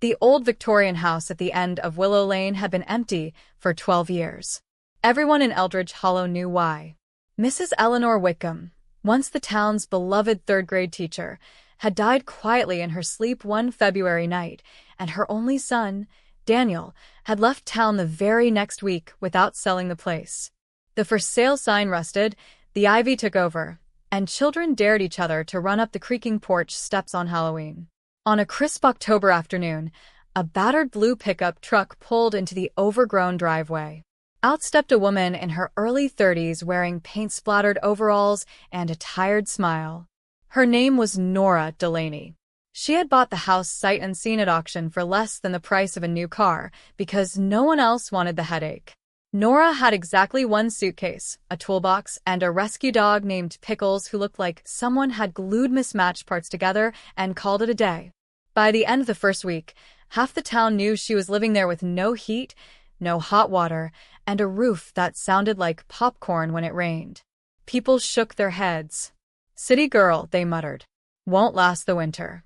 The old Victorian house at the end of Willow Lane had been empty for 12 years. Everyone in Eldridge Hollow knew why. Mrs. Eleanor Wickham, once the town's beloved third-grade teacher, had died quietly in her sleep one February night, and her only son, Daniel, had left town the very next week without selling the place. The for sale sign rusted, the ivy took over, and children dared each other to run up the creaking porch steps on Halloween. On a crisp October afternoon, a battered blue pickup truck pulled into the overgrown driveway. Out stepped a woman in her early 30s wearing paint-splattered overalls and a tired smile. Her name was Nora Delaney. She had bought the house sight unseen at auction for less than the price of a new car because no one else wanted the headache. Nora had exactly one suitcase, a toolbox, and a rescue dog named Pickles who looked like someone had glued mismatched parts together and called it a day. By the end of the first week, half the town knew she was living there with no heat, no hot water, and a roof that sounded like popcorn when it rained. People shook their heads. "City girl," they muttered. "Won't last the winter."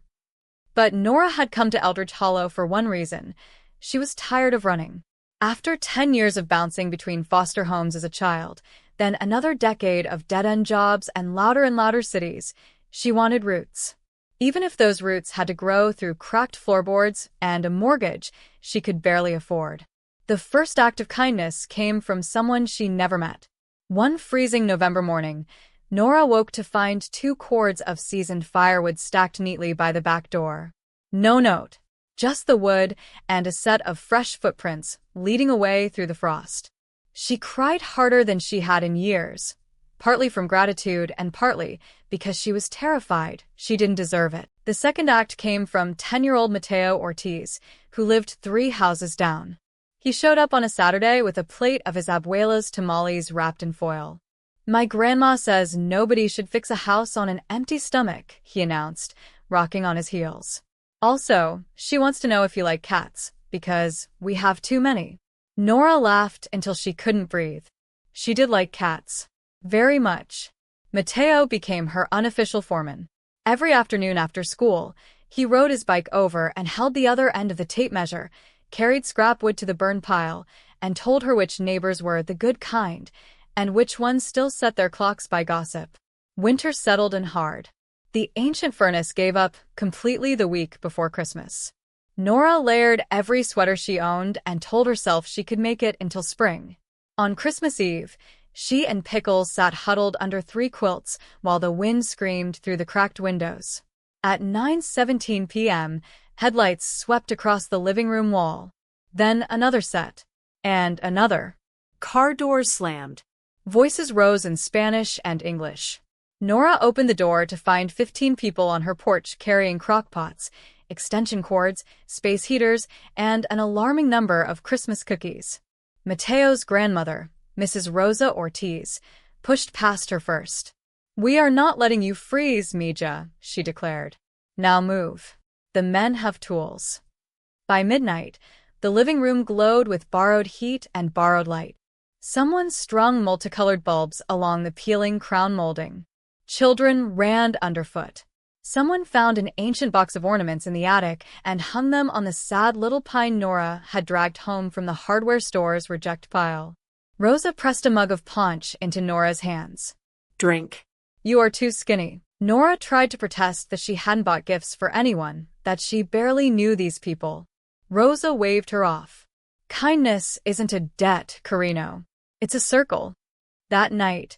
But Nora had come to Eldridge Hollow for one reason. She was tired of running. After 10 years of bouncing between foster homes as a child, then another decade of dead-end jobs and louder cities, she wanted roots. Even if those roots had to grow through cracked floorboards and a mortgage she could barely afford. The first act of kindness came from someone she never met. One freezing November morning, Nora woke to find 2 cords of seasoned firewood stacked neatly by the back door. No note, just the wood and a set of fresh footprints leading away through the frost. She cried harder than she had in years, partly from gratitude and partly because she was terrified she didn't deserve it. The second act came from 10-year-old Mateo Ortiz, who lived 3 houses down. He showed up on a Saturday with a plate of his abuela's tamales wrapped in foil. "My grandma says nobody should fix a house on an empty stomach," he announced, rocking on his heels. "Also, she wants to know if you like cats, because we have too many." Nora laughed until she couldn't breathe. She did like cats. Very much. Mateo became her unofficial foreman. Every afternoon after school, he rode his bike over and held the other end of the tape measure, carried scrap wood to the burn pile, and told her which neighbors were the good kind, and which ones still set their clocks by gossip. Winter settled in hard. The ancient furnace gave up completely the week before Christmas. Nora layered every sweater she owned and told herself she could make it until spring. On Christmas Eve, she and Pickles sat huddled under 3 quilts while the wind screamed through the cracked windows. At 9:17 p.m., headlights swept across the living room wall. Then another set. And another. Car doors slammed. Voices rose in Spanish and English. Nora opened the door to find 15 people on her porch carrying crockpots, extension cords, space heaters, and an alarming number of Christmas cookies. Mateo's grandmother, Mrs. Rosa Ortiz, pushed past her first. "We are not letting you freeze, Mija," she declared. "Now move. The men have tools." By midnight, the living room glowed with borrowed heat and borrowed light. Someone strung multicolored bulbs along the peeling crown molding. Children ran underfoot. Someone found an ancient box of ornaments in the attic and hung them on the sad little pine Nora had dragged home from the hardware store's reject pile. Rosa pressed a mug of punch into Nora's hands. "Drink." "You are too skinny." Nora tried to protest that she hadn't bought gifts for anyone, that she barely knew these people. Rosa waved her off. "Kindness isn't a debt, Carino. It's a circle." That night,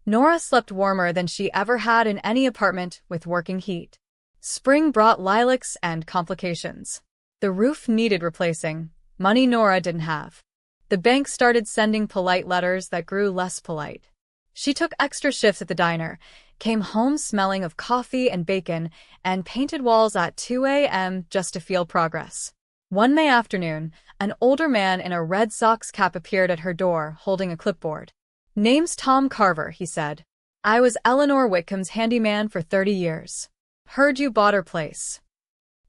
Nora slept warmer than she ever had in any apartment with working heat. Spring brought lilacs and complications. The roof needed replacing, money Nora didn't have. The bank started sending polite letters that grew less polite. She took extra shifts at the diner, came home smelling of coffee and bacon, and painted walls at 2 a.m. just to feel progress. One May afternoon, an older man in a Red Sox cap appeared at her door, holding a clipboard. "Name's Tom Carver," he said. "I was Eleanor Whitcomb's handyman for 30 years. Heard you bought her place."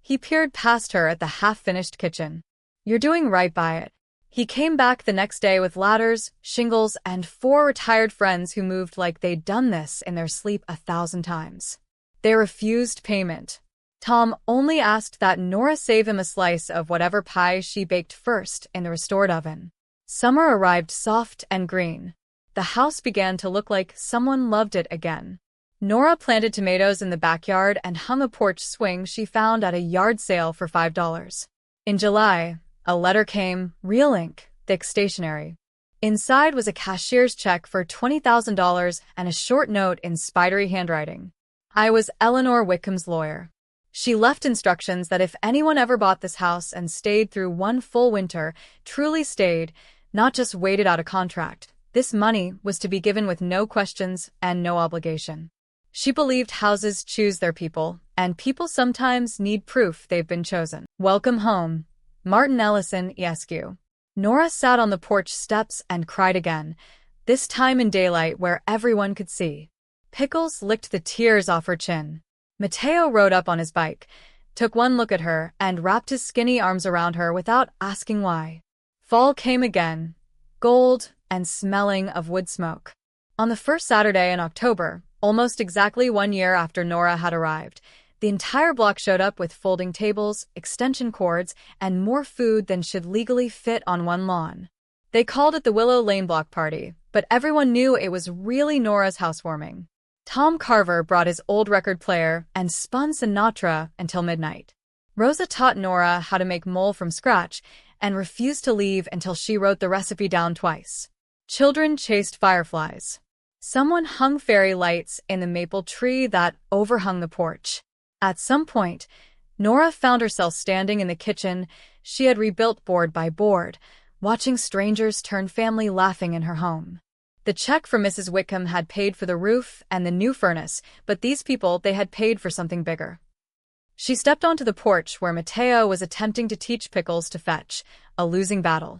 He peered past her at the half-finished kitchen. "You're doing right by it." He came back the next day with ladders, shingles, and 4 retired friends who moved like they'd done this in their sleep 1,000 times. They refused payment. Tom only asked that Nora save him a slice of whatever pie she baked first in the restored oven. Summer arrived soft and green. The house began to look like someone loved it again. Nora planted tomatoes in the backyard and hung a porch swing she found at a yard sale for $5. In July, a letter came, real ink, thick stationery. Inside was a cashier's check for $20,000 and a short note in spidery handwriting. I was Eleanor Wickham's lawyer. She left instructions that if anyone ever bought this house and stayed through one full winter, truly stayed, not just waited out a contract, this money was to be given with no questions and no obligation. She believed houses choose their people, and people sometimes need proof they've been chosen. Welcome home, Martin Ellison, ESQ. Nora sat on the porch steps and cried again, this time in daylight where everyone could see. Pickles licked the tears off her chin. Mateo rode up on his bike, took one look at her, and wrapped his skinny arms around her without asking why. Fall came again, gold and smelling of wood smoke. On the first Saturday in October, almost exactly 1 year after Nora had arrived, the entire block showed up with folding tables, extension cords, and more food than should legally fit on one lawn. They called it the Willow Lane Block Party, but everyone knew it was really Nora's housewarming. Tom Carver brought his old record player and spun Sinatra until midnight. Rosa taught Nora how to make mole from scratch and refused to leave until she wrote the recipe down twice. Children chased fireflies. Someone hung fairy lights in the maple tree that overhung the porch. At some point, Nora found herself standing in the kitchen she had rebuilt board by board, watching strangers turn family laughing in her home. The check from Mrs. Wickham had paid for the roof and the new furnace, but these people, they had paid for something bigger. She stepped onto the porch where Mateo was attempting to teach Pickles to fetch, a losing battle.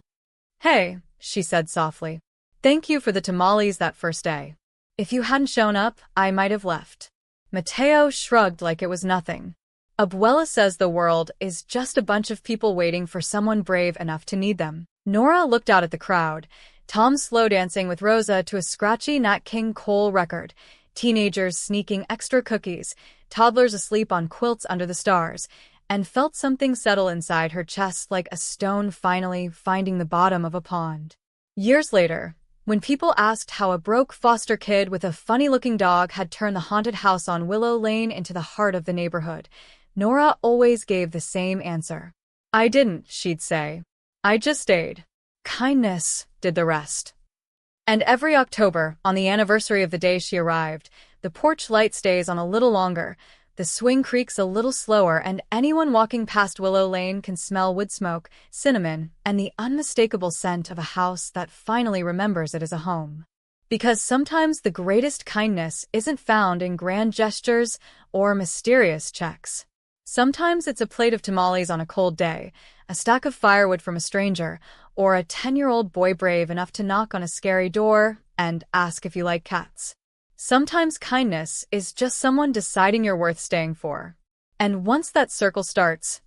Hey, she said softly. Thank you for the tamales that first day. If you hadn't shown up, I might have left. Mateo shrugged like it was nothing. Abuela says the world is just a bunch of people waiting for someone brave enough to need them. Nora looked out at the crowd, Tom slow dancing with Rosa to a scratchy Nat King Cole record, teenagers sneaking extra cookies, toddlers asleep on quilts under the stars, and felt something settle inside her chest like a stone finally finding the bottom of a pond. Years later, when people asked how a broke foster kid with a funny-looking dog had turned the haunted house on Willow Lane into the heart of the neighborhood, Nora always gave the same answer. I didn't, she'd say. I just stayed. Kindness did the rest. And every October, on the anniversary of the day she arrived, the porch light stays on a little longer, the swing creaks a little slower, and anyone walking past Willow Lane can smell wood smoke, cinnamon, and the unmistakable scent of a house that finally remembers it as a home. Because sometimes the greatest kindness isn't found in grand gestures or mysterious checks. Sometimes it's a plate of tamales on a cold day, a stack of firewood from a stranger, or a 10-year-old boy brave enough to knock on a scary door and ask if you like cats. Sometimes kindness is just someone deciding you're worth staying for. And once that circle starts,